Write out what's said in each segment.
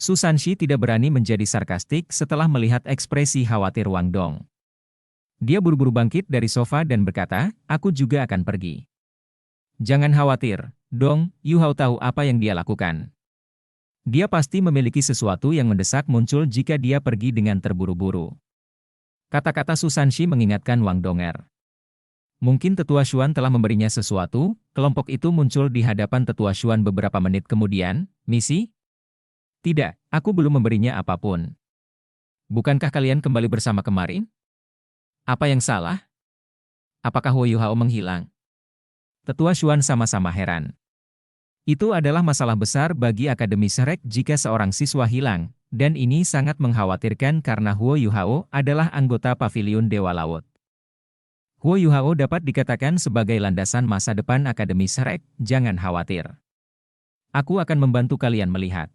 Su Sanshi tidak berani menjadi sarkastik setelah melihat ekspresi khawatir Wang Dong. Dia buru-buru bangkit dari sofa dan berkata, aku juga akan pergi. Jangan khawatir, Dong, Yu Hao tahu apa yang dia lakukan. Dia pasti memiliki sesuatu yang mendesak muncul jika dia pergi dengan terburu-buru. Kata-kata Su Sanshi mengingatkan Wang Donger. Mungkin Tetua Xuan telah memberinya sesuatu, kelompok itu muncul di hadapan Tetua Xuan beberapa menit kemudian, misi? Tidak, aku belum memberinya apapun. Bukankah kalian kembali bersama kemarin? Apa yang salah? Apakah Huo Yuhao menghilang? Tetua Xuan sama-sama heran. Itu adalah masalah besar bagi Akademi Shrek jika seorang siswa hilang, dan ini sangat mengkhawatirkan karena Huo Yuhao adalah anggota Paviliun Dewa Laut. Huo Yuhao dapat dikatakan sebagai landasan masa depan Akademi Shrek, jangan khawatir. Aku akan membantu kalian melihat.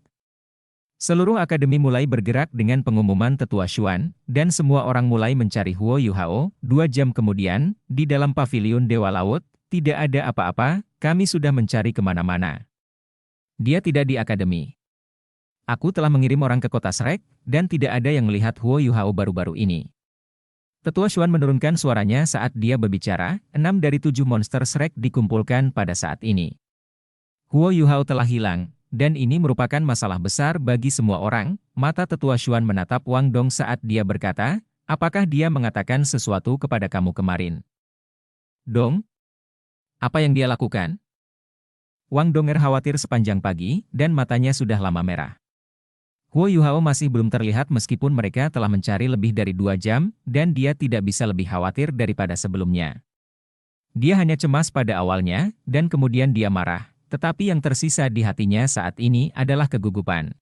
Seluruh akademi mulai bergerak dengan pengumuman Tetua Xuan, dan semua orang mulai mencari Huo Yuhao. 2 jam kemudian, di dalam Paviliun Dewa Laut, tidak ada apa-apa, kami sudah mencari kemana-mana. Dia tidak di akademi. Aku telah mengirim orang ke kota Shrek, dan tidak ada yang melihat Huo Yuhao baru-baru ini. Tetua Xuan menurunkan suaranya saat dia berbicara, 6 dari 7 monster Shrek dikumpulkan pada saat ini. Huo Yuhao telah hilang. Dan ini merupakan masalah besar bagi semua orang. Mata Tetua Xuan menatap Wang Dong saat dia berkata, apakah dia mengatakan sesuatu kepada kamu kemarin? Dong? Apa yang dia lakukan? Wang Donger khawatir sepanjang pagi, dan matanya sudah lama merah. Huo Yuhao masih belum terlihat meskipun mereka telah mencari lebih dari 2 jam, dan dia tidak bisa lebih khawatir daripada sebelumnya. Dia hanya cemas pada awalnya, dan kemudian dia marah. Tetapi yang tersisa di hatinya saat ini adalah kegugupan.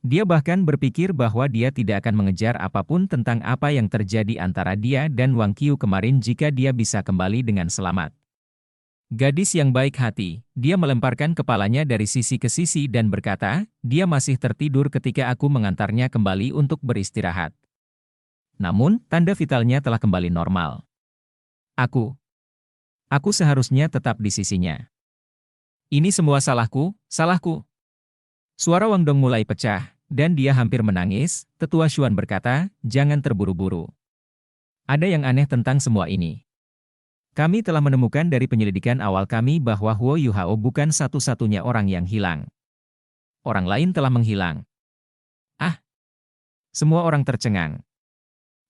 Dia bahkan berpikir bahwa dia tidak akan mengejar apapun tentang apa yang terjadi antara dia dan Wang Qiu kemarin jika dia bisa kembali dengan selamat. Gadis yang baik hati, dia melemparkan kepalanya dari sisi ke sisi dan berkata, dia masih tertidur ketika aku mengantarnya kembali untuk beristirahat. Namun, tanda vitalnya telah kembali normal. Aku seharusnya tetap di sisinya. Ini semua salahku, salahku. Suara Wang Dong mulai pecah, dan dia hampir menangis. Tetua Xuan berkata, jangan terburu-buru. Ada yang aneh tentang semua ini. Kami telah menemukan dari penyelidikan awal kami bahwa Huo Yuhao bukan satu-satunya orang yang hilang. Orang lain telah menghilang. Ah! Semua orang tercengang.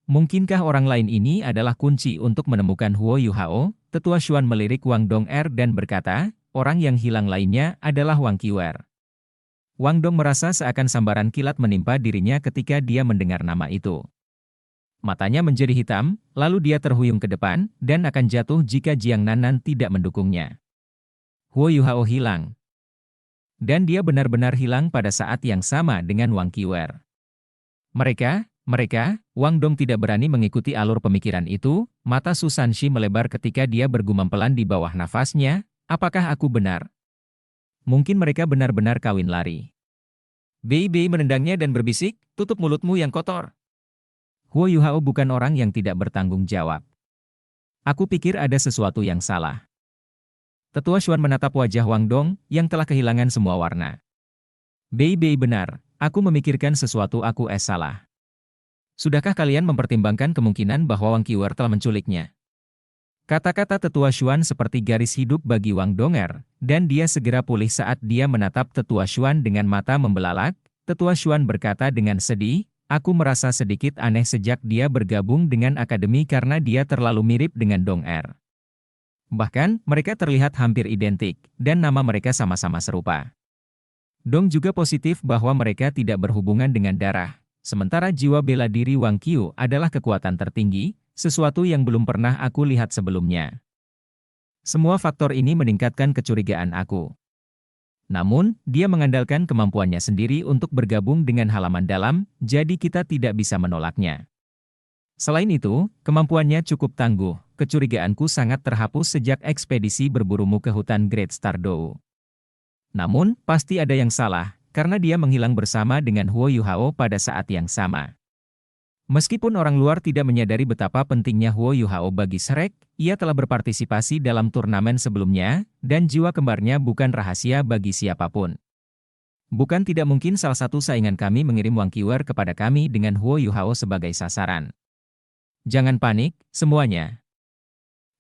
Mungkinkah orang lain ini adalah kunci untuk menemukan Huo Yuhao? Tetua Xuan melirik Wang Dong dan berkata, orang yang hilang lainnya adalah Wang Qiuer. Wang Dong merasa seakan sambaran kilat menimpa dirinya ketika dia mendengar nama itu. Matanya menjadi hitam, lalu dia terhuyung ke depan, dan akan jatuh jika Jiang Nanan tidak mendukungnya. Huo Yuhao hilang. Dan dia benar-benar hilang pada saat yang sama dengan Wang Qiuer. Mereka, Wang Dong tidak berani mengikuti alur pemikiran itu. Mata Su Sanshi melebar ketika dia bergumam pelan di bawah nafasnya. Apakah aku benar? Mungkin mereka benar-benar kawin lari. Bei menendangnya dan berbisik, tutup mulutmu yang kotor. Huo Yuhao bukan orang yang tidak bertanggung jawab. Aku pikir ada sesuatu yang salah. Tetua Xuan menatap wajah Wang Dong, yang telah kehilangan semua warna. Bei benar, aku memikirkan sesuatu aku salah. Sudahkah kalian mempertimbangkan kemungkinan bahwa Wang Qiuer telah menculiknya? Kata-kata Tetua Xuan seperti garis hidup bagi Wang Donger, dan dia segera pulih saat dia menatap Tetua Xuan dengan mata membelalak. Tetua Xuan berkata dengan sedih, aku merasa sedikit aneh sejak dia bergabung dengan akademi karena dia terlalu mirip dengan Donger. Bahkan, mereka terlihat hampir identik, dan nama mereka sama-sama serupa. Dong juga positif bahwa mereka tidak berhubungan dengan darah, sementara jiwa bela diri Wang Qiu adalah kekuatan tertinggi, sesuatu yang belum pernah aku lihat sebelumnya. Semua faktor ini meningkatkan kecurigaan aku. Namun, dia mengandalkan kemampuannya sendiri untuk bergabung dengan halaman dalam, jadi kita tidak bisa menolaknya. Selain itu, kemampuannya cukup tangguh. Kecurigaanku sangat terhapus sejak ekspedisi berburumu ke hutan Great Stardow. Namun, pasti ada yang salah, karena dia menghilang bersama dengan Huo Yuhao pada saat yang sama. Meskipun orang luar tidak menyadari betapa pentingnya Huo Yuhao bagi Shrek, ia telah berpartisipasi dalam turnamen sebelumnya, dan jiwa kembarnya bukan rahasia bagi siapapun. Bukan tidak mungkin salah satu saingan kami mengirim Wang Qiwer kepada kami dengan Huo Yuhao sebagai sasaran. Jangan panik, semuanya.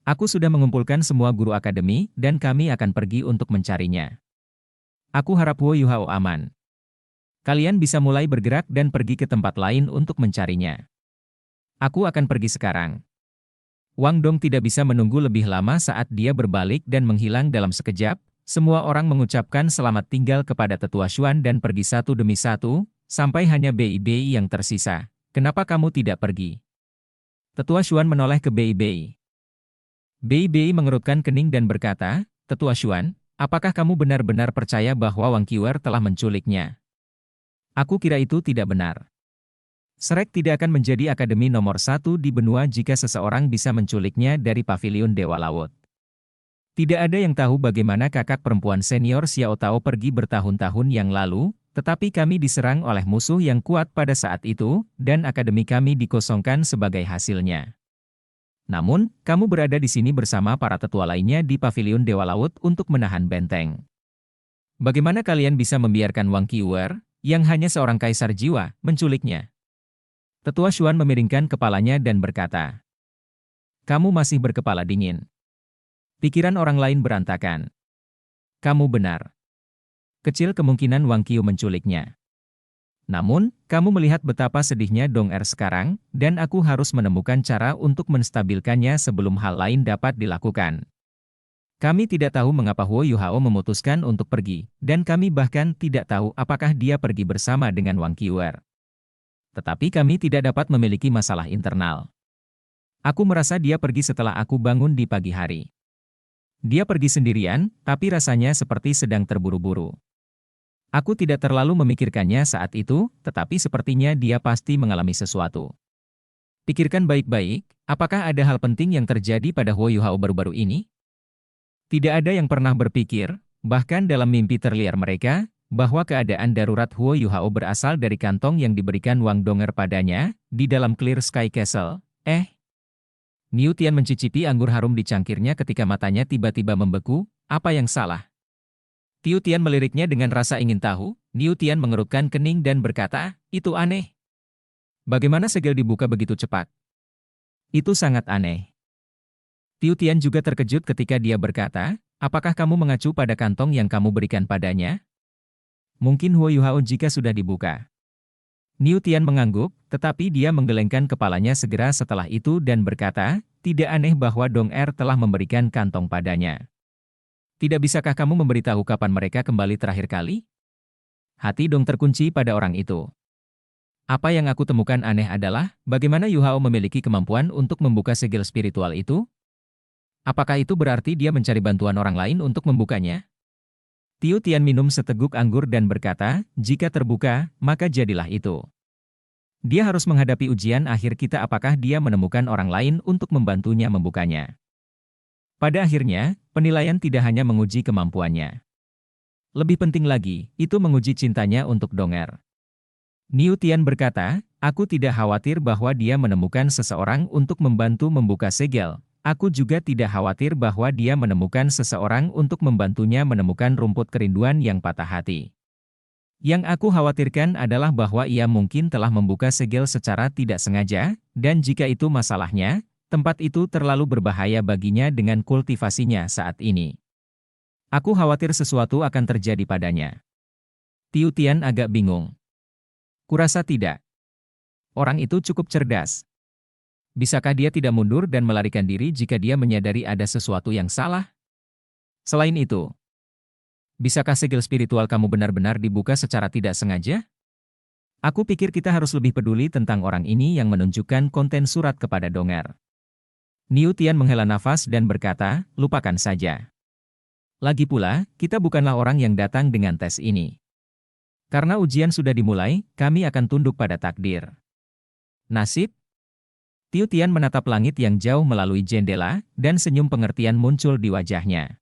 Aku sudah mengumpulkan semua guru akademi, dan kami akan pergi untuk mencarinya. Aku harap Huo Yuhao aman. Kalian bisa mulai bergerak dan pergi ke tempat lain untuk mencarinya. Aku akan pergi sekarang. Wang Dong tidak bisa menunggu lebih lama saat dia berbalik dan menghilang dalam sekejap. Semua orang mengucapkan selamat tinggal kepada Tetua Xuan dan pergi satu demi satu, sampai hanya Bei yang tersisa. Kenapa kamu tidak pergi? Tetua Xuan menoleh ke Bei. Bei mengerutkan kening dan berkata, Tetua Xuan, apakah kamu benar-benar percaya bahwa Wang Qiwer telah menculiknya? Aku kira itu tidak benar. Shrek tidak akan menjadi akademi nomor 1 di benua jika seseorang bisa menculiknya dari pavilion Dewa Laut. Tidak ada yang tahu bagaimana kakak perempuan senior Xiao Tao pergi bertahun-tahun yang lalu, tetapi kami diserang oleh musuh yang kuat pada saat itu, dan akademi kami dikosongkan sebagai hasilnya. Namun, kamu berada di sini bersama para tetua lainnya di pavilion Dewa Laut untuk menahan benteng. Bagaimana kalian bisa membiarkan Wang Qiwer, yang hanya seorang kaisar jiwa, menculiknya? Tetua Xuan memiringkan kepalanya dan berkata, kamu masih berkepala dingin. Pikiran orang lain berantakan. Kamu benar. Kecil kemungkinan Wang Qiu menculiknya. Namun, kamu melihat betapa sedihnya Dong Er sekarang, dan aku harus menemukan cara untuk menstabilkannya sebelum hal lain dapat dilakukan. Kami tidak tahu mengapa Huo Yuhao memutuskan untuk pergi, dan kami bahkan tidak tahu apakah dia pergi bersama dengan Wang Qiwer. Tetapi kami tidak dapat memiliki masalah internal. Aku merasa dia pergi setelah aku bangun di pagi hari. Dia pergi sendirian, tapi rasanya seperti sedang terburu-buru. Aku tidak terlalu memikirkannya saat itu, tetapi sepertinya dia pasti mengalami sesuatu. Pikirkan baik-baik, apakah ada hal penting yang terjadi pada Huo Yuhao baru-baru ini? Tidak ada yang pernah berpikir, bahkan dalam mimpi terliar mereka, bahwa keadaan darurat Huo Yuhao berasal dari kantong yang diberikan Wang Donger padanya, di dalam Clear Sky Castle. Niu Tian mencicipi anggur harum di cangkirnya ketika matanya tiba-tiba membeku. Apa yang salah? Tiu Tian meliriknya dengan rasa ingin tahu. Niu Tian mengerutkan kening dan berkata, itu aneh. Bagaimana segel dibuka begitu cepat? Itu sangat aneh. Tiu Tian juga terkejut ketika dia berkata, apakah kamu mengacu pada kantong yang kamu berikan padanya? Mungkin Huo Yuhao jika sudah dibuka. Niu Tian mengangguk, tetapi dia menggelengkan kepalanya segera setelah itu dan berkata, tidak aneh bahwa Dong Er telah memberikan kantong padanya. Tidak bisakah kamu memberitahu kapan mereka kembali terakhir kali? Hati Dong terkunci pada orang itu. Apa yang aku temukan aneh adalah, bagaimana Yuhao memiliki kemampuan untuk membuka segel spiritual itu? Apakah itu berarti dia mencari bantuan orang lain untuk membukanya? Tiu Tian minum seteguk anggur dan berkata, jika terbuka, maka jadilah itu. Dia harus menghadapi ujian akhir kita apakah dia menemukan orang lain untuk membantunya membukanya. Pada akhirnya, penilaian tidak hanya menguji kemampuannya. Lebih penting lagi, itu menguji cintanya untuk Dong Er. Niu Tian berkata, aku tidak khawatir bahwa dia menemukan seseorang untuk membantu membuka segel. Aku juga tidak khawatir bahwa dia menemukan seseorang untuk membantunya menemukan rumput kerinduan yang patah hati. Yang aku khawatirkan adalah bahwa ia mungkin telah membuka segel secara tidak sengaja, dan jika itu masalahnya, tempat itu terlalu berbahaya baginya dengan kultivasinya saat ini. Aku khawatir sesuatu akan terjadi padanya. Tiu Tian agak bingung. Kurasa tidak. Orang itu cukup cerdas. Bisakah dia tidak mundur dan melarikan diri jika dia menyadari ada sesuatu yang salah? Selain itu, bisakah segel spiritual kamu benar-benar dibuka secara tidak sengaja? Aku pikir kita harus lebih peduli tentang orang ini yang menunjukkan konten surat kepada Dong Er. Niu Tian menghela nafas dan berkata, lupakan saja. Lagi pula, kita bukanlah orang yang datang dengan tes ini. Karena ujian sudah dimulai, kami akan tunduk pada takdir. Nasib? Tiu Tian menatap langit yang jauh melalui jendela, dan senyum pengertian muncul di wajahnya.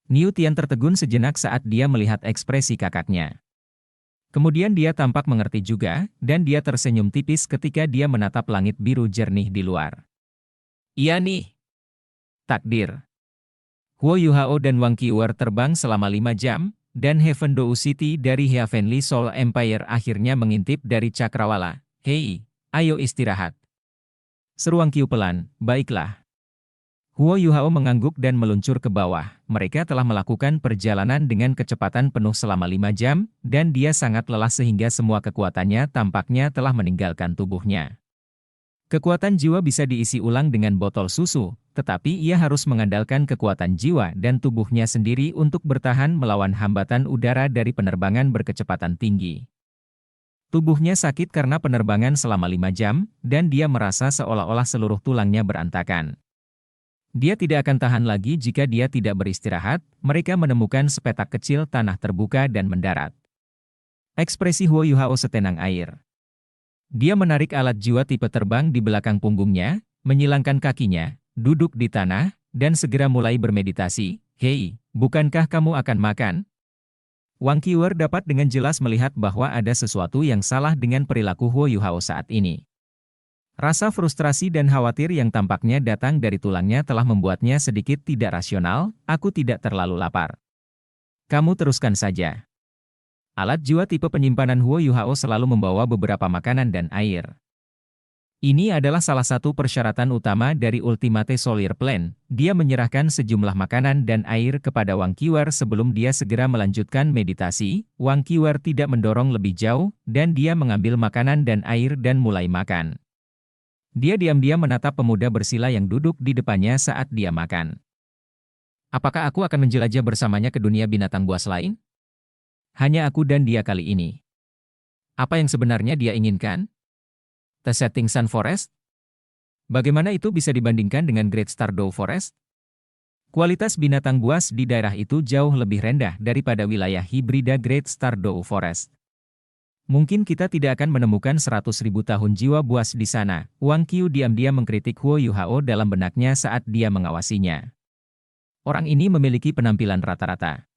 Niu Tian tertegun sejenak saat dia melihat ekspresi kakaknya. Kemudian dia tampak mengerti juga, dan dia tersenyum tipis ketika dia menatap langit biru jernih di luar. Iya nih. Takdir. Huo Yuhao dan Wang Qiwer terbang selama 5 jam, dan Heaven Dou City dari Heavenly Soul Empire akhirnya mengintip dari cakrawala. Hei, ayo istirahat. Seru Wang Qiu pelan, baiklah. Huo Yuhao mengangguk dan meluncur ke bawah. Mereka telah melakukan perjalanan dengan kecepatan penuh selama 5 jam, dan dia sangat lelah sehingga semua kekuatannya tampaknya telah meninggalkan tubuhnya. Kekuatan jiwa bisa diisi ulang dengan botol susu, tetapi ia harus mengandalkan kekuatan jiwa dan tubuhnya sendiri untuk bertahan melawan hambatan udara dari penerbangan berkecepatan tinggi. Tubuhnya sakit karena penerbangan selama 5 jam, dan dia merasa seolah-olah seluruh tulangnya berantakan. Dia tidak akan tahan lagi jika dia tidak beristirahat. Mereka menemukan sepetak kecil tanah terbuka dan mendarat. Ekspresi Huo Yuhao setenang air. Dia menarik alat jiwa tipe terbang di belakang punggungnya, menyilangkan kakinya, duduk di tanah, dan segera mulai bermeditasi. Hei, bukankah kamu akan makan? Wang Qiu dapat dengan jelas melihat bahwa ada sesuatu yang salah dengan perilaku Huo Yuhao saat ini. Rasa frustrasi dan khawatir yang tampaknya datang dari tulangnya telah membuatnya sedikit tidak rasional. Aku tidak terlalu lapar. Kamu teruskan saja. Alat jiwa tipe penyimpanan Huo Yuhao selalu membawa beberapa makanan dan air. Ini adalah salah satu persyaratan utama dari Ultimate Solar Plan. Dia menyerahkan sejumlah makanan dan air kepada Wang Qiu sebelum dia segera melanjutkan meditasi. Wang Qiu tidak mendorong lebih jauh, dan dia mengambil makanan dan air dan mulai makan. Dia diam-diam menatap pemuda bersila yang duduk di depannya saat dia makan. Apakah aku akan menjelajah bersamanya ke dunia binatang buas lain? Hanya aku dan dia kali ini. Apa yang sebenarnya dia inginkan? The Setting Sun Forest? Bagaimana itu bisa dibandingkan dengan Great Stardew Forest? Kualitas binatang buas di daerah itu jauh lebih rendah daripada wilayah hibrida Great Stardew Forest. Mungkin kita tidak akan menemukan 100.000 tahun jiwa buas di sana. Wang Qiu diam-diam mengkritik Huo Yuhao dalam benaknya saat dia mengawasinya. Orang ini memiliki penampilan rata-rata.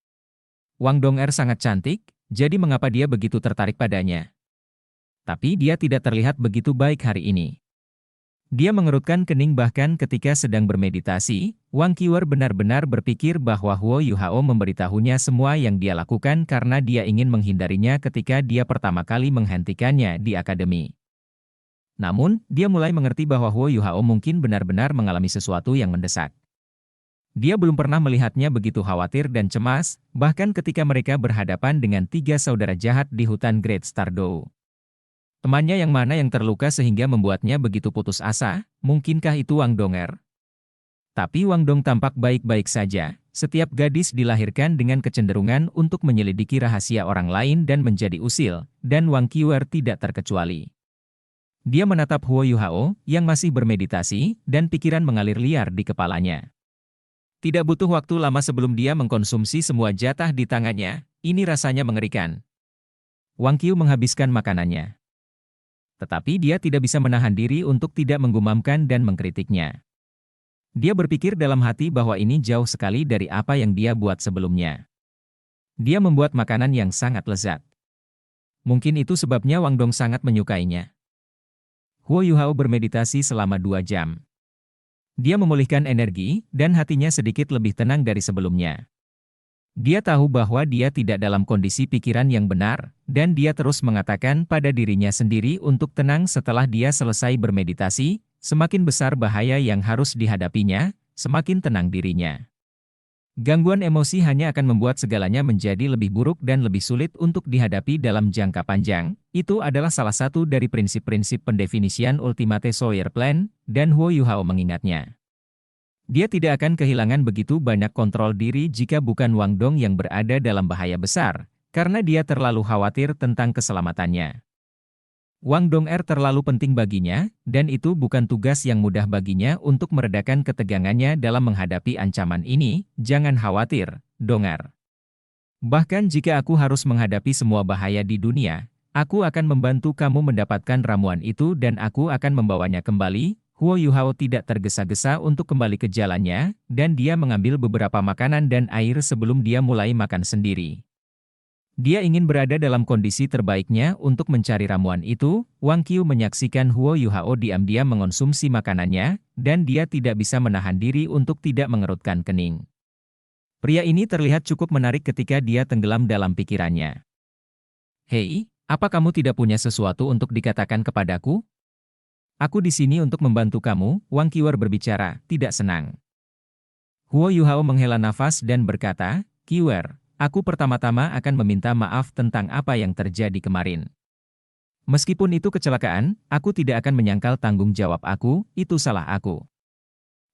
Wang Dong'er sangat cantik, jadi mengapa dia begitu tertarik padanya? Tapi dia tidak terlihat begitu baik hari ini. Dia mengerutkan kening bahkan ketika sedang bermeditasi. Wang Qiu benar-benar berpikir bahwa Huo Yuhao memberitahunya semua yang dia lakukan karena dia ingin menghindarinya ketika dia pertama kali menghentikannya di akademi. Namun, dia mulai mengerti bahwa Huo Yuhao mungkin benar-benar mengalami sesuatu yang mendesak. Dia belum pernah melihatnya begitu khawatir dan cemas, bahkan ketika mereka berhadapan dengan 3 saudara jahat di hutan Great Stardew. Temannya yang mana yang terluka sehingga membuatnya begitu putus asa? Mungkinkah itu Wang Dong'er? Tapi Wang Dong tampak baik-baik saja. Setiap gadis dilahirkan dengan kecenderungan untuk menyelidiki rahasia orang lain dan menjadi usil, dan Wang Qiu tidak terkecuali. Dia menatap Huo Yuhao, yang masih bermeditasi, dan pikiran mengalir liar di kepalanya. Tidak butuh waktu lama sebelum dia mengkonsumsi semua jatah di tangannya. Ini rasanya mengerikan. Wang Qiu menghabiskan makanannya. Tetapi dia tidak bisa menahan diri untuk tidak menggumamkan dan mengkritiknya. Dia berpikir dalam hati bahwa ini jauh sekali dari apa yang dia buat sebelumnya. Dia membuat makanan yang sangat lezat. Mungkin itu sebabnya Wang Dong sangat menyukainya. Huo Yuhao bermeditasi selama 2 jam. Dia memulihkan energi, dan hatinya sedikit lebih tenang dari sebelumnya. Dia tahu bahwa dia tidak dalam kondisi pikiran yang benar, dan dia terus mengatakan pada dirinya sendiri untuk tenang setelah dia selesai bermeditasi. Semakin besar bahaya yang harus dihadapinya, semakin tenang dirinya. Gangguan emosi hanya akan membuat segalanya menjadi lebih buruk dan lebih sulit untuk dihadapi dalam jangka panjang. Itu adalah salah satu dari prinsip-prinsip pendefinisian Ultimate Solar Plan, dan Huo Yuhao mengingatnya. Dia tidak akan kehilangan begitu banyak kontrol diri jika bukan Wang Dong yang berada dalam bahaya besar, karena dia terlalu khawatir tentang keselamatannya. Wang Dong'er terlalu penting baginya, dan itu bukan tugas yang mudah baginya untuk meredakan ketegangannya dalam menghadapi ancaman ini. Jangan khawatir, Dong'er. Bahkan jika aku harus menghadapi semua bahaya di dunia, aku akan membantu kamu mendapatkan ramuan itu dan aku akan membawanya kembali. Huo Yuhao tidak tergesa-gesa untuk kembali ke jalannya, dan dia mengambil beberapa makanan dan air sebelum dia mulai makan sendiri. Dia ingin berada dalam kondisi terbaiknya untuk mencari ramuan itu. Wang Qiu menyaksikan Huo Yuhao diam-diam mengonsumsi makanannya, dan dia tidak bisa menahan diri untuk tidak mengerutkan kening. Pria ini terlihat cukup menarik ketika dia tenggelam dalam pikirannya. Hei, apa kamu tidak punya sesuatu untuk dikatakan kepadaku? Aku di sini untuk membantu kamu, Wang Qiwer berbicara, tidak senang. Huo Yuhao menghela nafas dan berkata, Qiwer, aku pertama-tama akan meminta maaf tentang apa yang terjadi kemarin. Meskipun itu kecelakaan, aku tidak akan menyangkal tanggung jawab aku, itu salah aku.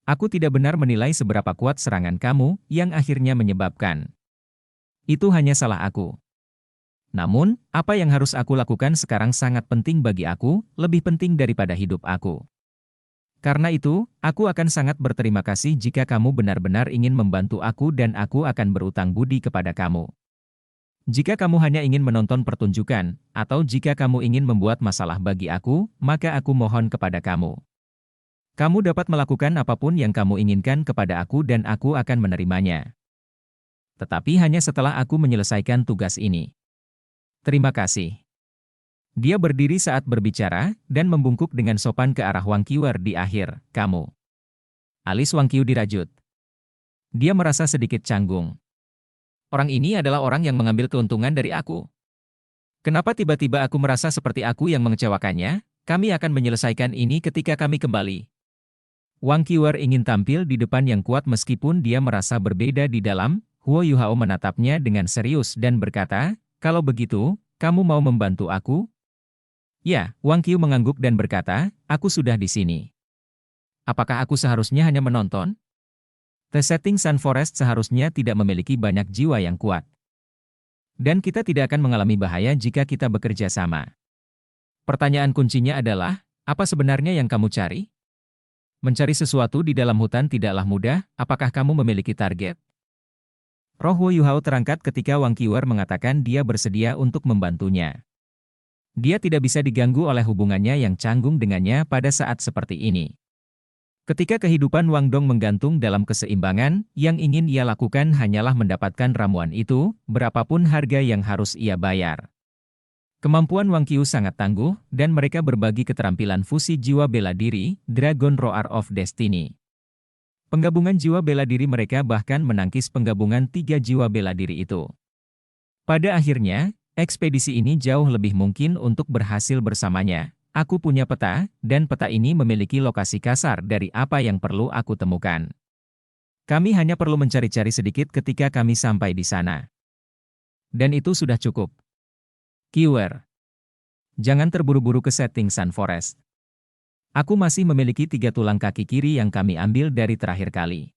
Aku tidak benar menilai seberapa kuat serangan kamu, yang akhirnya menyebabkan. Itu hanya salah aku. Namun, apa yang harus aku lakukan sekarang sangat penting bagi aku, lebih penting daripada hidup aku. Karena itu, aku akan sangat berterima kasih jika kamu benar-benar ingin membantu aku dan aku akan berutang budi kepada kamu. Jika kamu hanya ingin menonton pertunjukan, atau jika kamu ingin membuat masalah bagi aku, maka aku mohon kepada kamu. Kamu dapat melakukan apapun yang kamu inginkan kepada aku dan aku akan menerimanya. Tetapi hanya setelah aku menyelesaikan tugas ini. Terima kasih. Dia berdiri saat berbicara, dan membungkuk dengan sopan ke arah Wang Qiwer di akhir, kamu. Alis Wang Qiu dirajut. Dia merasa sedikit canggung. Orang ini adalah orang yang mengambil keuntungan dari aku. Kenapa tiba-tiba aku merasa seperti aku yang mengecewakannya? Kami akan menyelesaikan ini ketika kami kembali. Wang Qiwer ingin tampil di depan yang kuat meskipun dia merasa berbeda di dalam. Huo Yuhao menatapnya dengan serius dan berkata, kalau begitu, kamu mau membantu aku? Ya, Wang Qiu mengangguk dan berkata, aku sudah di sini. Apakah aku seharusnya hanya menonton? The Setting Sun Forest seharusnya tidak memiliki banyak jiwa yang kuat. Dan kita tidak akan mengalami bahaya jika kita bekerja sama. Pertanyaan kuncinya adalah, apa sebenarnya yang kamu cari? Mencari sesuatu di dalam hutan tidaklah mudah, apakah kamu memiliki target? Roh Huo Yuhao terangkat ketika Wang Qiwer mengatakan dia bersedia untuk membantunya. Dia tidak bisa diganggu oleh hubungannya yang canggung dengannya pada saat seperti ini. Ketika kehidupan Wang Dong menggantung dalam keseimbangan, yang ingin ia lakukan hanyalah mendapatkan ramuan itu, berapapun harga yang harus ia bayar. Kemampuan Wang Qiu sangat tangguh, dan mereka berbagi keterampilan fusi jiwa bela diri, Dragon Roar of Destiny. Penggabungan jiwa bela diri mereka bahkan menangkis penggabungan 3 jiwa bela diri itu. Pada akhirnya, ekspedisi ini jauh lebih mungkin untuk berhasil bersamanya. Aku punya peta, dan peta ini memiliki lokasi kasar dari apa yang perlu aku temukan. Kami hanya perlu mencari-cari sedikit ketika kami sampai di sana. Dan itu sudah cukup. Qiwer. Jangan terburu-buru ke Setting Sun Forest. Aku masih memiliki 3 tulang kaki kiri yang kami ambil dari terakhir kali.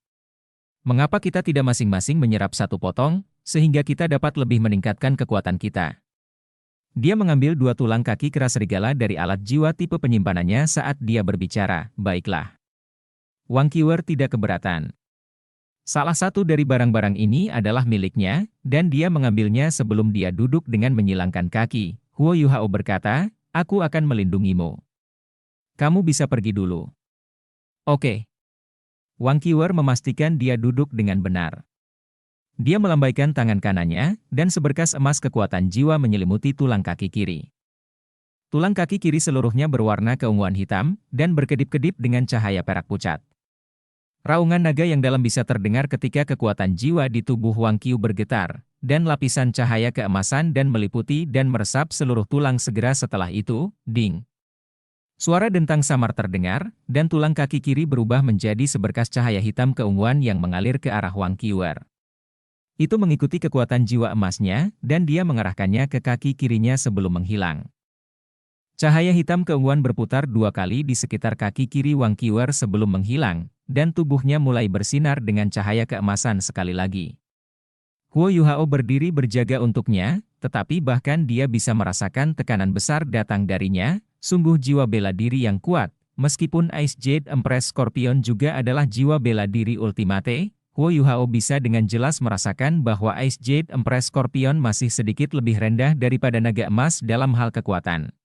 Mengapa kita tidak masing-masing menyerap 1 potong, sehingga kita dapat lebih meningkatkan kekuatan kita? Dia mengambil 2 tulang kaki kera serigala dari alat jiwa tipe penyimpanannya saat dia berbicara, baiklah. Wang Qiwer tidak keberatan. Salah satu dari barang-barang ini adalah miliknya, dan dia mengambilnya sebelum dia duduk dengan menyilangkan kaki. Huo Yuhao berkata, aku akan melindungimu. Kamu bisa pergi dulu. Oke. Wang Qiwer memastikan dia duduk dengan benar. Dia melambaikan tangan kanannya, dan seberkas emas kekuatan jiwa menyelimuti tulang kaki kiri. Tulang kaki kiri seluruhnya berwarna keunguan hitam, dan berkedip-kedip dengan cahaya perak pucat. Raungan naga yang dalam bisa terdengar ketika kekuatan jiwa di tubuh Wang Qiu bergetar, dan lapisan cahaya keemasan dan meliputi dan meresap seluruh tulang segera setelah itu, ding. Suara dentang samar terdengar, dan tulang kaki kiri berubah menjadi seberkas cahaya hitam keunguan yang mengalir ke arah Wang Qiwer. Itu mengikuti kekuatan jiwa emasnya, dan dia mengarahkannya ke kaki kirinya sebelum menghilang. Cahaya hitam keunguan berputar 2 kali di sekitar kaki kiri Wang Qiwer sebelum menghilang, dan tubuhnya mulai bersinar dengan cahaya keemasan sekali lagi. Huo Yuhao berdiri berjaga untuknya, tetapi bahkan dia bisa merasakan tekanan besar datang darinya, sungguh jiwa bela diri yang kuat, meskipun Ice Jade Empress Scorpion juga adalah jiwa bela diri ultimate. Huo Yuhao bisa dengan jelas merasakan bahwa Ice Jade Empress Scorpion masih sedikit lebih rendah daripada naga emas dalam hal kekuatan.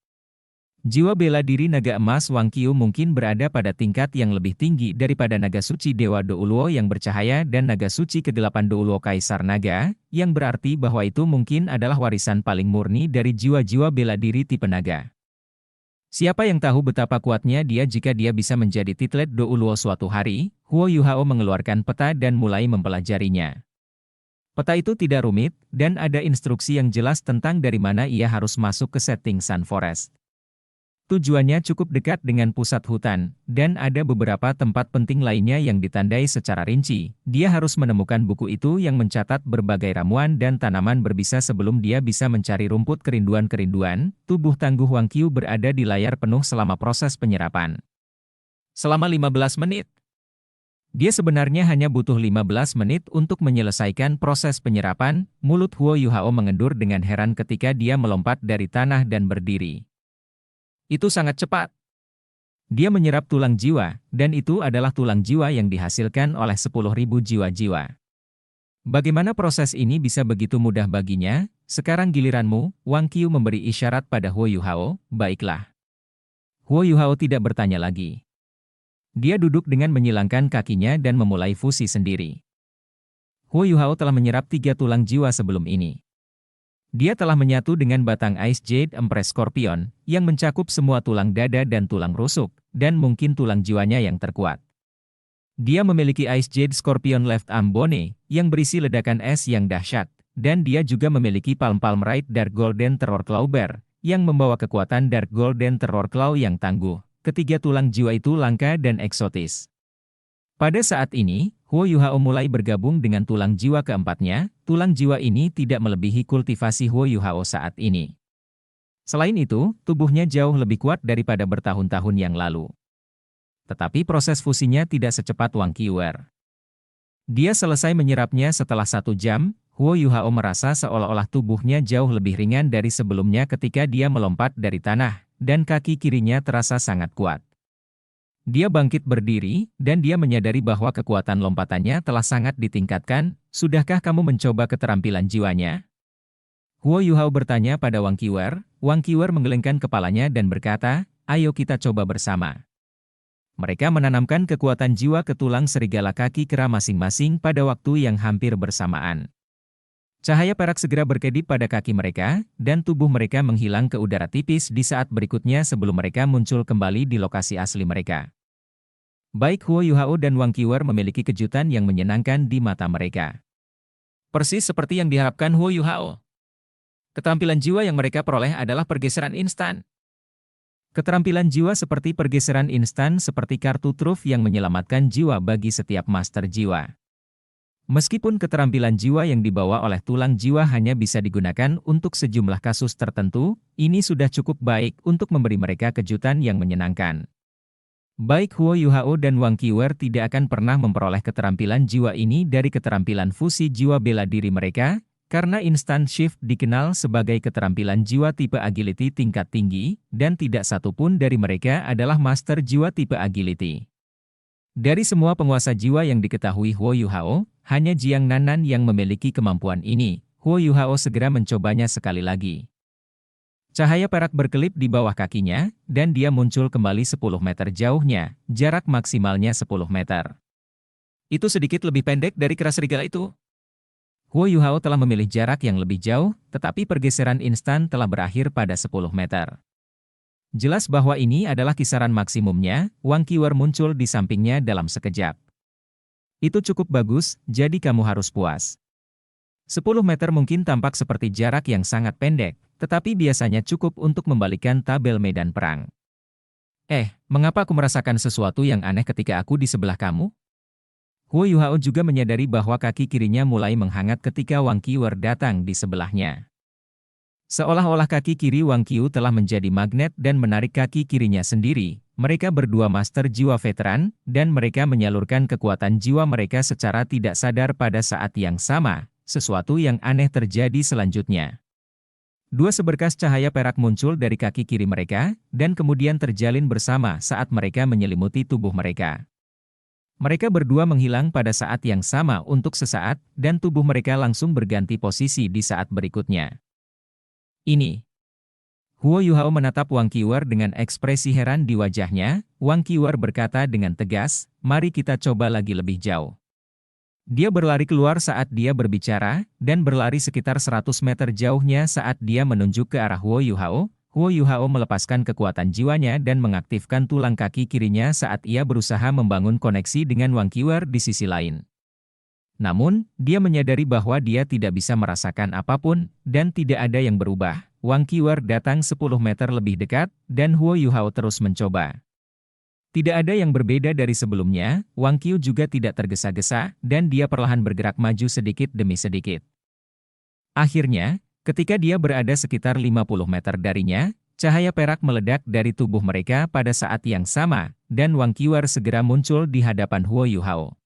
Jiwa bela diri naga emas Wang Qiu mungkin berada pada tingkat yang lebih tinggi daripada naga suci Dewa Douluo yang bercahaya dan naga suci ke-8 Douluo Kaisar Naga, yang berarti bahwa itu mungkin adalah warisan paling murni dari jiwa-jiwa bela diri tipe naga. Siapa yang tahu betapa kuatnya dia jika dia bisa menjadi titlet Douluo suatu hari? Huo Yuhao mengeluarkan peta dan mulai mempelajarinya. Peta itu tidak rumit, dan ada instruksi yang jelas tentang dari mana ia harus masuk ke setting Sun Forest. Tujuannya cukup dekat dengan pusat hutan, dan ada beberapa tempat penting lainnya yang ditandai secara rinci. Dia harus menemukan buku itu yang mencatat berbagai ramuan dan tanaman berbisa sebelum dia bisa mencari rumput kerinduan-kerinduan. Tubuh tangguh Wang Qiu berada di layar penuh selama proses penyerapan. Selama 15 menit. Dia sebenarnya hanya butuh 15 menit untuk menyelesaikan proses penyerapan. Mulut Huo Yuhao mengendur dengan heran ketika dia melompat dari tanah dan berdiri. Itu sangat cepat. Dia menyerap tulang jiwa, dan itu adalah tulang jiwa yang dihasilkan oleh 10.000 jiwa-jiwa. Bagaimana proses ini bisa begitu mudah baginya? Sekarang giliranmu, Wang Qiu memberi isyarat pada Huo Yuhao. Baiklah. Huo Yuhao tidak bertanya lagi. Dia duduk dengan menyilangkan kakinya dan memulai fusi sendiri. Huo Yuhao telah menyerap 3 tulang jiwa sebelum ini. Dia telah menyatu dengan batang Ice Jade Empress Scorpion, yang mencakup semua tulang dada dan tulang rusuk, dan mungkin tulang jiwanya yang terkuat. Dia memiliki Ice Jade Scorpion Left Arm Bone, yang berisi ledakan es yang dahsyat, dan dia juga memiliki Palm Right Dark Golden Terror Claw Bear, yang membawa kekuatan Dark Golden Terror Claw yang tangguh. Ketiga tulang jiwa itu langka dan eksotis. Pada saat ini, Huo Yuhao mulai bergabung dengan tulang jiwa keempatnya. Tulang jiwa ini tidak melebihi kultivasi Huo Yuhao saat ini. Selain itu, tubuhnya jauh lebih kuat daripada bertahun-tahun yang lalu. Tetapi proses fusinya tidak secepat Wang Qiu. Dia selesai menyerapnya setelah 1 jam. Huo Yuhao merasa seolah-olah tubuhnya jauh lebih ringan dari sebelumnya ketika dia melompat dari tanah, dan kaki kirinya terasa sangat kuat. Dia bangkit berdiri, dan dia menyadari bahwa kekuatan lompatannya telah sangat ditingkatkan. Sudahkah kamu mencoba keterampilan jiwanya? Huo Yuhao bertanya pada Wang Qiu. Wang Qiu menggelengkan kepalanya dan berkata, ayo kita coba bersama. Mereka menanamkan kekuatan jiwa ke tulang serigala kaki kera masing-masing pada waktu yang hampir bersamaan. Cahaya perak segera berkedip pada kaki mereka, dan tubuh mereka menghilang ke udara tipis di saat berikutnya sebelum mereka muncul kembali di lokasi asli mereka. Baik Huo Yuhao dan Wang Qiu memiliki kejutan yang menyenangkan di mata mereka. Persis seperti yang diharapkan Huo Yuhao. Keterampilan jiwa yang mereka peroleh adalah pergeseran instan. Keterampilan jiwa seperti pergeseran instan seperti kartu truf yang menyelamatkan jiwa bagi setiap master jiwa. Meskipun keterampilan jiwa yang dibawa oleh tulang jiwa hanya bisa digunakan untuk sejumlah kasus tertentu, ini sudah cukup baik untuk memberi mereka kejutan yang menyenangkan. Baik Huo Yuhao dan Wang Qiu tidak akan pernah memperoleh keterampilan jiwa ini dari keterampilan fusi jiwa bela diri mereka, karena Instant Shift dikenal sebagai keterampilan jiwa tipe agility tingkat tinggi, dan tidak satu pun dari mereka adalah master jiwa tipe agility. Dari semua penguasa jiwa yang diketahui Huo Yuhao, hanya Jiang Nanan yang memiliki kemampuan ini. Huo Yuhao segera mencobanya sekali lagi. Cahaya perak berkelip di bawah kakinya, dan dia muncul kembali 10 meter jauhnya, jarak maksimalnya 10 meter. Itu sedikit lebih pendek dari kera serigala itu. Huo Yuhao telah memilih jarak yang lebih jauh, tetapi pergeseran instan telah berakhir pada 10 meter. Jelas bahwa ini adalah kisaran maksimumnya. Wang Qiu muncul di sampingnya dalam sekejap. Itu cukup bagus, jadi kamu harus puas. 10 meter mungkin tampak seperti jarak yang sangat pendek, tetapi biasanya cukup untuk membalikkan tabel medan perang. Mengapa aku merasakan sesuatu yang aneh ketika aku di sebelah kamu? Huo Yuhao juga menyadari bahwa kaki kirinya mulai menghangat ketika Wang Qiu datang di sebelahnya. Seolah-olah kaki kiri Wang Qiu telah menjadi magnet dan menarik kaki kirinya sendiri. Mereka berdua master jiwa veteran, dan mereka menyalurkan kekuatan jiwa mereka secara tidak sadar pada saat yang sama. Sesuatu yang aneh terjadi selanjutnya. 2 seberkas cahaya perak muncul dari kaki kiri mereka, dan kemudian terjalin bersama saat mereka menyelimuti tubuh mereka. Mereka berdua menghilang pada saat yang sama untuk sesaat, dan tubuh mereka langsung berganti posisi di saat berikutnya. Ini. Huo Yuhao menatap Wang Qiu dengan ekspresi heran di wajahnya. Wang Qiu berkata dengan tegas, mari kita coba lagi lebih jauh. Dia berlari keluar saat dia berbicara, dan berlari sekitar 100 meter jauhnya saat dia menunjuk ke arah Huo Yuhao. Huo Yuhao melepaskan kekuatan jiwanya dan mengaktifkan tulang kaki kirinya saat ia berusaha membangun koneksi dengan Wang Qiu di sisi lain. Namun, dia menyadari bahwa dia tidak bisa merasakan apapun, dan tidak ada yang berubah. Wang Qiwer datang 10 meter lebih dekat, dan Huo Yuhao terus mencoba. Tidak ada yang berbeda dari sebelumnya, Wang Qiu juga tidak tergesa-gesa, dan dia perlahan bergerak maju sedikit demi sedikit. Akhirnya, ketika dia berada sekitar 50 meter darinya, cahaya perak meledak dari tubuh mereka pada saat yang sama, dan Wang Qiwer segera muncul di hadapan Huo Yuhao.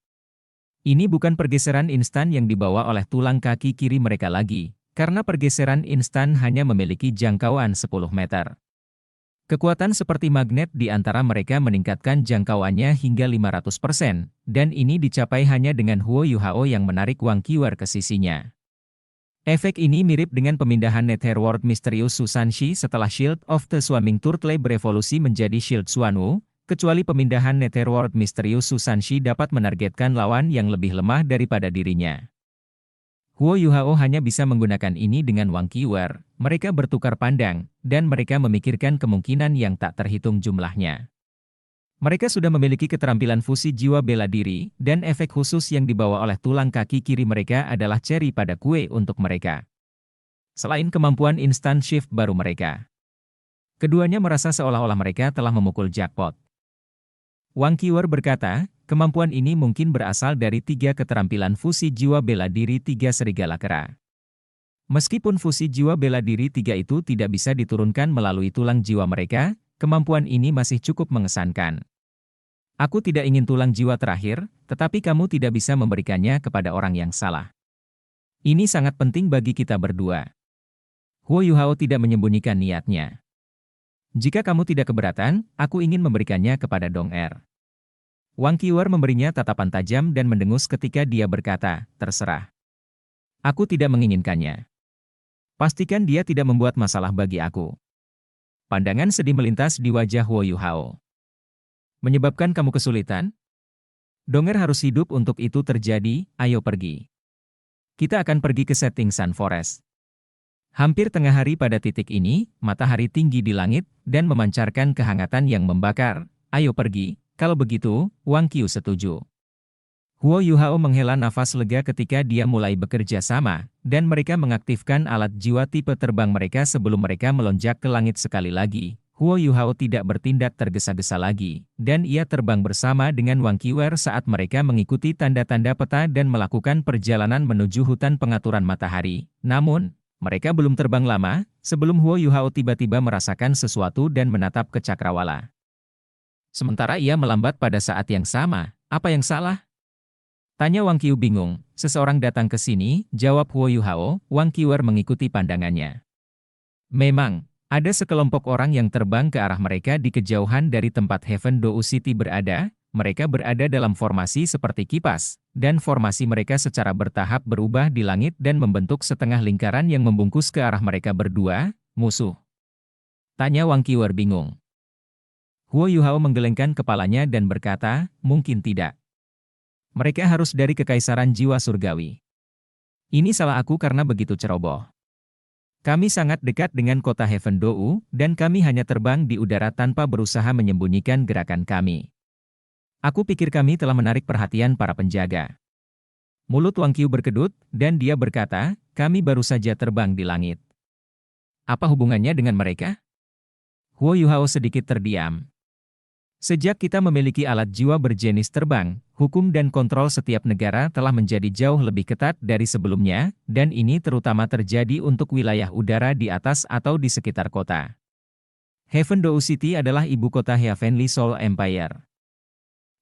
Ini bukan pergeseran instan yang dibawa oleh tulang kaki kiri mereka lagi, karena pergeseran instan hanya memiliki jangkauan 10 meter. Kekuatan seperti magnet di antara mereka meningkatkan jangkauannya hingga 500%, dan ini dicapai hanya dengan Huo Yuhao yang menarik Wang Qiwer ke sisinya. Efek ini mirip dengan pemindahan Netherworld misterius Susanshi setelah Shield of the Swimming Turtle berevolusi menjadi Shield Suanwu, kecuali pemindahan Netherworld misterius Susanshi dapat menargetkan lawan yang lebih lemah daripada dirinya. Huo Yuhao hanya bisa menggunakan ini dengan Wang Qiwer. Mereka bertukar pandang, dan mereka memikirkan kemungkinan yang tak terhitung jumlahnya. Mereka sudah memiliki keterampilan fusi jiwa bela diri, dan efek khusus yang dibawa oleh tulang kaki kiri mereka adalah ceri pada kue untuk mereka. Selain kemampuan instant shift baru mereka, keduanya merasa seolah-olah mereka telah memukul jackpot. Wang Qiwer berkata, kemampuan ini mungkin berasal dari 3 keterampilan fusi jiwa bela diri 3 serigala kera. Meskipun fusi jiwa bela diri 3 itu tidak bisa diturunkan melalui tulang jiwa mereka, kemampuan ini masih cukup mengesankan. Aku tidak ingin tulang jiwa terakhir, tetapi kamu tidak bisa memberikannya kepada orang yang salah. Ini sangat penting bagi kita berdua. Huo Yuhao tidak menyembunyikan niatnya. Jika kamu tidak keberatan, aku ingin memberikannya kepada Dong Er. Wang Qiwer memberinya tatapan tajam dan mendengus ketika dia berkata, terserah. Aku tidak menginginkannya. Pastikan dia tidak membuat masalah bagi aku. Pandangan sedih melintas di wajah Huo Yuhao. Menyebabkan kamu kesulitan? Dong Er harus hidup untuk itu terjadi, ayo pergi. Kita akan pergi ke Setting Sun Forest. Hampir tengah hari pada titik ini, matahari tinggi di langit, dan memancarkan kehangatan yang membakar. Ayo pergi, kalau begitu, Wang Qiu setuju. Huo Yuhao menghela nafas lega ketika dia mulai bekerja sama, dan mereka mengaktifkan alat jiwa tipe terbang mereka sebelum mereka melonjak ke langit sekali lagi. Huo Yuhao tidak bertindak tergesa-gesa lagi, dan ia terbang bersama dengan Wang Qiwer saat mereka mengikuti tanda-tanda peta dan melakukan perjalanan menuju hutan pengaturan matahari. Namun, mereka belum terbang lama, sebelum Huo Yuhao tiba-tiba merasakan sesuatu dan menatap ke cakrawala. Sementara ia melambat pada saat yang sama, apa yang salah? Tanya Wang Qiu bingung. Seseorang datang ke sini, jawab Huo Yuhao. Wang Qiwer mengikuti pandangannya. Memang, ada sekelompok orang yang terbang ke arah mereka di kejauhan dari tempat Heaven Dou City berada. Mereka berada dalam formasi seperti kipas, dan formasi mereka secara bertahap berubah di langit dan membentuk setengah lingkaran yang membungkus ke arah mereka berdua, musuh. Tanya Wang Qiwer bingung. Huo Yuhao menggelengkan kepalanya dan berkata, mungkin tidak. Mereka harus dari Kekaisaran Jiwa Surgawi. Ini salah aku karena begitu ceroboh. Kami sangat dekat dengan kota Heaven Dou, dan kami hanya terbang di udara tanpa berusaha menyembunyikan gerakan kami. Aku pikir kami telah menarik perhatian para penjaga. Mulut Wang Qiu berkedut, dan dia berkata, kami baru saja terbang di langit. Apa hubungannya dengan mereka? Huo Yuhao sedikit terdiam. Sejak kita memiliki alat jiwa berjenis terbang, hukum dan kontrol setiap negara telah menjadi jauh lebih ketat dari sebelumnya, dan ini terutama terjadi untuk wilayah udara di atas atau di sekitar kota. Heaven Dou City adalah ibu kota Heavenly Soul Empire.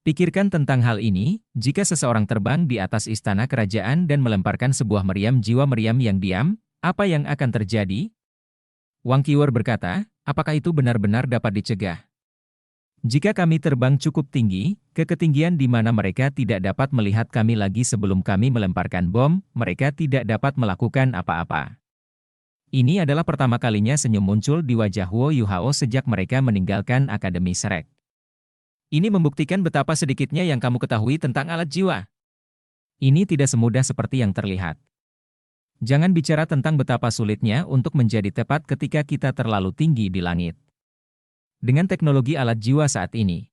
Pikirkan tentang hal ini, jika seseorang terbang di atas istana kerajaan dan melemparkan sebuah meriam jiwa meriam yang diam, apa yang akan terjadi? Wang Qiwer berkata, apakah itu benar-benar dapat dicegah? Jika kami terbang cukup tinggi, ke ketinggian di mana mereka tidak dapat melihat kami lagi sebelum kami melemparkan bom, mereka tidak dapat melakukan apa-apa. Ini adalah pertama kalinya senyum muncul di wajah Huo Yuhao sejak mereka meninggalkan Akademi Shrek. Ini membuktikan betapa sedikitnya yang kamu ketahui tentang alat jiwa. Ini tidak semudah seperti yang terlihat. Jangan bicara tentang betapa sulitnya untuk menjadi tepat ketika kita terlalu tinggi di langit. Dengan teknologi alat jiwa saat ini,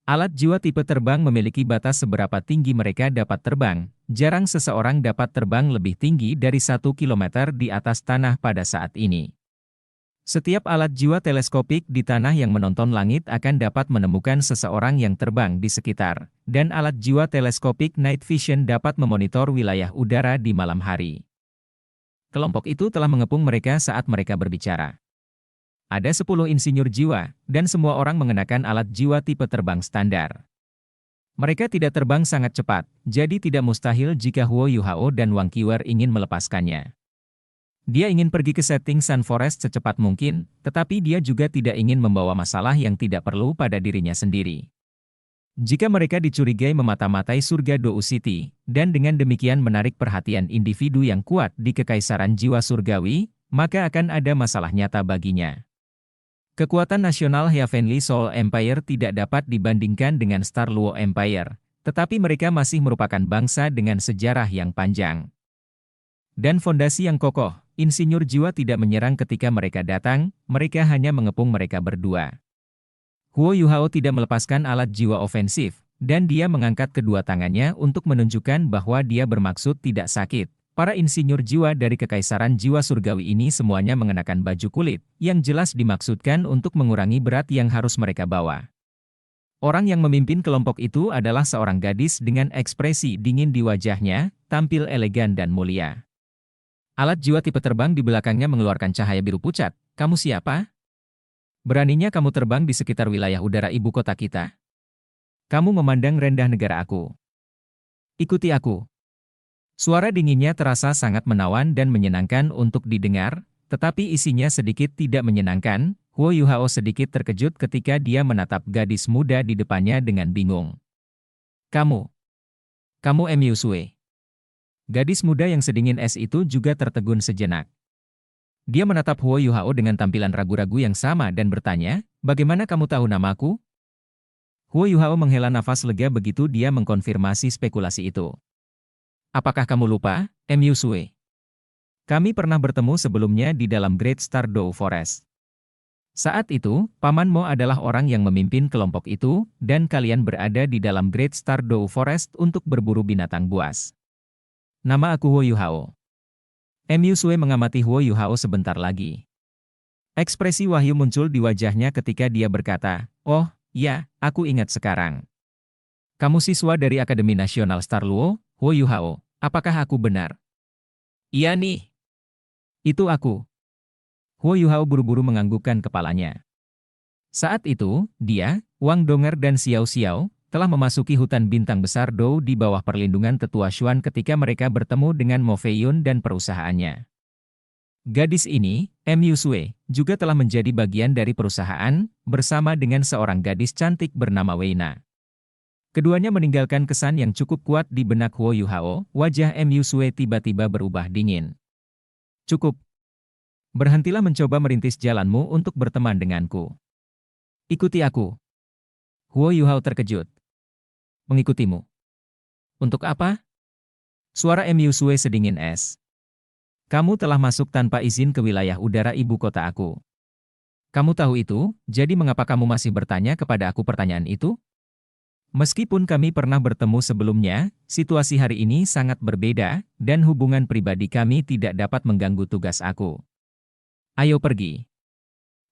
alat jiwa tipe terbang memiliki batas seberapa tinggi mereka dapat terbang, jarang seseorang dapat terbang lebih tinggi dari 1 kilometer di atas tanah pada saat ini. Setiap alat jiwa teleskopik di tanah yang menonton langit akan dapat menemukan seseorang yang terbang di sekitar, dan alat jiwa teleskopik night vision dapat memonitor wilayah udara di malam hari. Kelompok itu telah mengepung mereka saat mereka berbicara. Ada 10 insinyur jiwa, dan semua orang mengenakan alat jiwa tipe terbang standar. Mereka tidak terbang sangat cepat, jadi tidak mustahil jika Huo Yuhao dan Wang Qiwer ingin melepaskannya. Dia ingin pergi ke setting Sun Forest secepat mungkin, tetapi dia juga tidak ingin membawa masalah yang tidak perlu pada dirinya sendiri. Jika mereka dicurigai memata-matai surga Dou City, dan dengan demikian menarik perhatian individu yang kuat di kekaisaran jiwa surgawi, maka akan ada masalah nyata baginya. Kekuatan nasional Heavenly Soul Empire tidak dapat dibandingkan dengan Star Luo Empire, tetapi mereka masih merupakan bangsa dengan sejarah yang panjang dan fondasi yang kokoh. Insinyur jiwa tidak menyerang ketika mereka datang, mereka hanya mengepung mereka berdua. Huo Yuhao tidak melepaskan alat jiwa ofensif, dan dia mengangkat kedua tangannya untuk menunjukkan bahwa dia bermaksud tidak sakit. Para insinyur jiwa dari kekaisaran jiwa surgawi ini semuanya mengenakan baju kulit, yang jelas dimaksudkan untuk mengurangi berat yang harus mereka bawa. Orang yang memimpin kelompok itu adalah seorang gadis dengan ekspresi dingin di wajahnya, tampil elegan dan mulia. Alat jiwa tipe terbang di belakangnya mengeluarkan cahaya biru pucat. Kamu siapa? Beraninya kamu terbang di sekitar wilayah udara ibu kota kita? Kamu memandang rendah negara aku. Ikuti aku. Suara dinginnya terasa sangat menawan dan menyenangkan untuk didengar, tetapi isinya sedikit tidak menyenangkan. Huo Yuhao sedikit terkejut ketika dia menatap gadis muda di depannya dengan bingung. Kamu Mu Sue. Gadis muda yang sedingin es itu juga tertegun sejenak. Dia menatap Huo Yuhao dengan tampilan ragu-ragu yang sama dan bertanya, bagaimana kamu tahu namaku? Huo Yuhao menghela nafas lega begitu dia mengkonfirmasi spekulasi itu. Apakah kamu lupa, Mu Sue? Kami pernah bertemu sebelumnya di dalam Great Star Dou Forest. Saat itu, Paman Mo adalah orang yang memimpin kelompok itu, dan kalian berada di dalam Great Star Dou Forest untuk berburu binatang buas. Nama aku Huo Yuhao. Mu Sue mengamati Huo Yuhao sebentar lagi. Ekspresi wahyu muncul di wajahnya ketika dia berkata, oh, ya, aku ingat sekarang. Kamu siswa dari Akademi Nasional Star Luo, Huo Yuhao, apakah aku benar? Iya nih. Itu aku. Huo Yuhao buru-buru menganggukkan kepalanya. Saat itu, dia, Wang Donger dan Xiao Xiao, telah memasuki hutan bintang besar Dou di bawah perlindungan Tetua Xuan ketika mereka bertemu dengan Mo Feiyun dan perusahaannya. Gadis ini, Mu Sue, juga telah menjadi bagian dari perusahaan, bersama dengan seorang gadis cantik bernama Weina. Keduanya meninggalkan kesan yang cukup kuat di benak Huo Yuhao. Wajah Mu Sue tiba-tiba berubah dingin. Cukup. Berhentilah mencoba merintis jalanmu untuk berteman denganku. Ikuti aku. Huo Yuhao terkejut. Mengikutimu. Untuk apa? Suara Mu Sue sedingin es. Kamu telah masuk tanpa izin ke wilayah udara ibu kota aku. Kamu tahu itu, jadi mengapa kamu masih bertanya kepada aku pertanyaan itu? Meskipun kami pernah bertemu sebelumnya, situasi hari ini sangat berbeda, dan hubungan pribadi kami tidak dapat mengganggu tugas aku. Ayo pergi.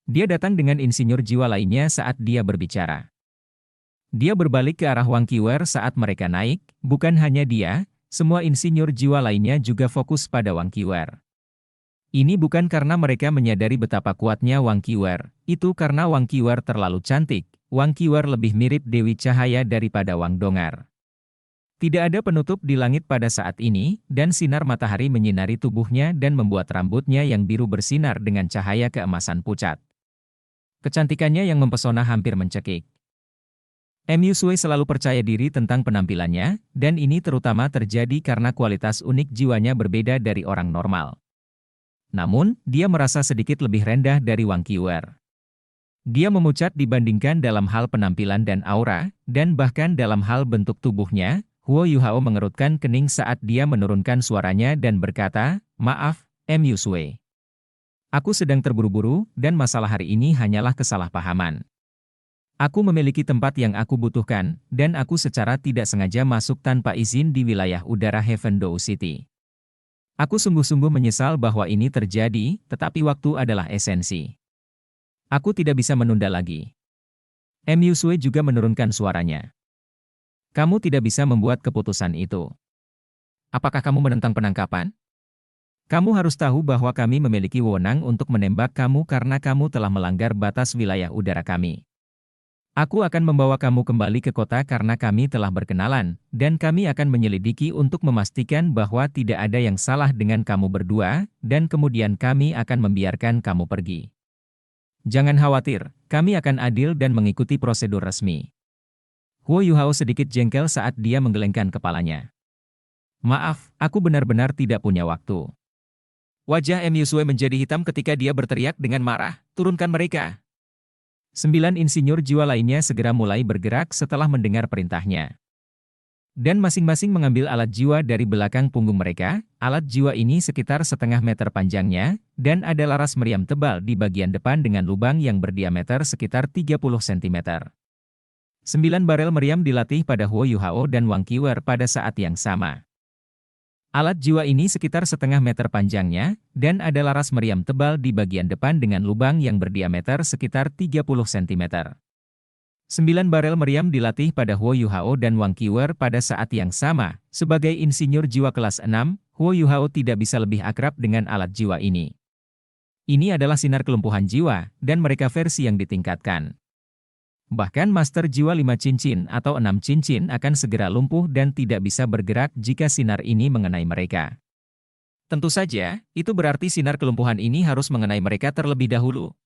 Dia datang dengan insinyur jiwa lainnya saat dia berbicara. Dia berbalik ke arah Wang Qiwer saat mereka naik, bukan hanya dia, semua insinyur jiwa lainnya juga fokus pada Wang Qiwer. Ini bukan karena mereka menyadari betapa kuatnya Wang Qiwer, itu karena Wang Qiwer terlalu cantik. Wang Qiwer lebih mirip Dewi Cahaya daripada Wang Dongar. Tidak ada penutup di langit pada saat ini, dan sinar matahari menyinari tubuhnya dan membuat rambutnya yang biru bersinar dengan cahaya keemasan pucat. Kecantikannya yang mempesona hampir mencekik. Mu Sue selalu percaya diri tentang penampilannya, dan ini terutama terjadi karena kualitas unik jiwanya berbeda dari orang normal. Namun, dia merasa sedikit lebih rendah dari Wang Qiwer. Dia memucat dibandingkan dalam hal penampilan dan aura, dan bahkan dalam hal bentuk tubuhnya. Huo Yuhao mengerutkan kening saat dia menurunkan suaranya dan berkata, maaf, Mu Sue. Aku sedang terburu-buru, dan masalah hari ini hanyalah kesalahpahaman. Aku memiliki tempat yang aku butuhkan, dan aku secara tidak sengaja masuk tanpa izin di wilayah udara Heavendow City. Aku sungguh-sungguh menyesal bahwa ini terjadi, tetapi waktu adalah esensi. Aku tidak bisa menunda lagi. Yusue juga menurunkan suaranya. Kamu tidak bisa membuat keputusan itu. Apakah kamu menentang penangkapan? Kamu harus tahu bahwa kami memiliki wewenang untuk menembak kamu karena kamu telah melanggar batas wilayah udara kami. Aku akan membawa kamu kembali ke kota karena kami telah berkenalan, dan kami akan menyelidiki untuk memastikan bahwa tidak ada yang salah dengan kamu berdua, dan kemudian kami akan membiarkan kamu pergi. Jangan khawatir, kami akan adil dan mengikuti prosedur resmi. Huo Yuhao sedikit jengkel saat dia menggelengkan kepalanya. Maaf, aku benar-benar tidak punya waktu. Wajah Yusue menjadi hitam ketika dia berteriak dengan marah, turunkan mereka. 9 insinyur jiwa lainnya segera mulai bergerak setelah mendengar perintahnya. Dan masing-masing mengambil alat jiwa dari belakang punggung mereka. Alat jiwa ini sekitar setengah meter panjangnya, dan ada laras meriam tebal di bagian depan dengan lubang yang berdiameter sekitar 30 cm. 9 barel meriam dilatih pada Huo Yuhao dan Wang Qiwer pada saat yang sama. Alat jiwa ini sekitar setengah meter panjangnya, dan ada laras meriam tebal di bagian depan dengan lubang yang berdiameter sekitar 30 cm. 9 barel meriam dilatih pada Huo Yuhao dan Wang Qiwer pada saat yang sama. Sebagai insinyur jiwa kelas 6, Huo Yuhao tidak bisa lebih akrab dengan alat jiwa ini. Ini adalah sinar kelumpuhan jiwa, dan mereka versi yang ditingkatkan. Bahkan Master Jiwa 5 cincin atau 6 cincin akan segera lumpuh dan tidak bisa bergerak jika sinar ini mengenai mereka. Tentu saja, itu berarti sinar kelumpuhan ini harus mengenai mereka terlebih dahulu.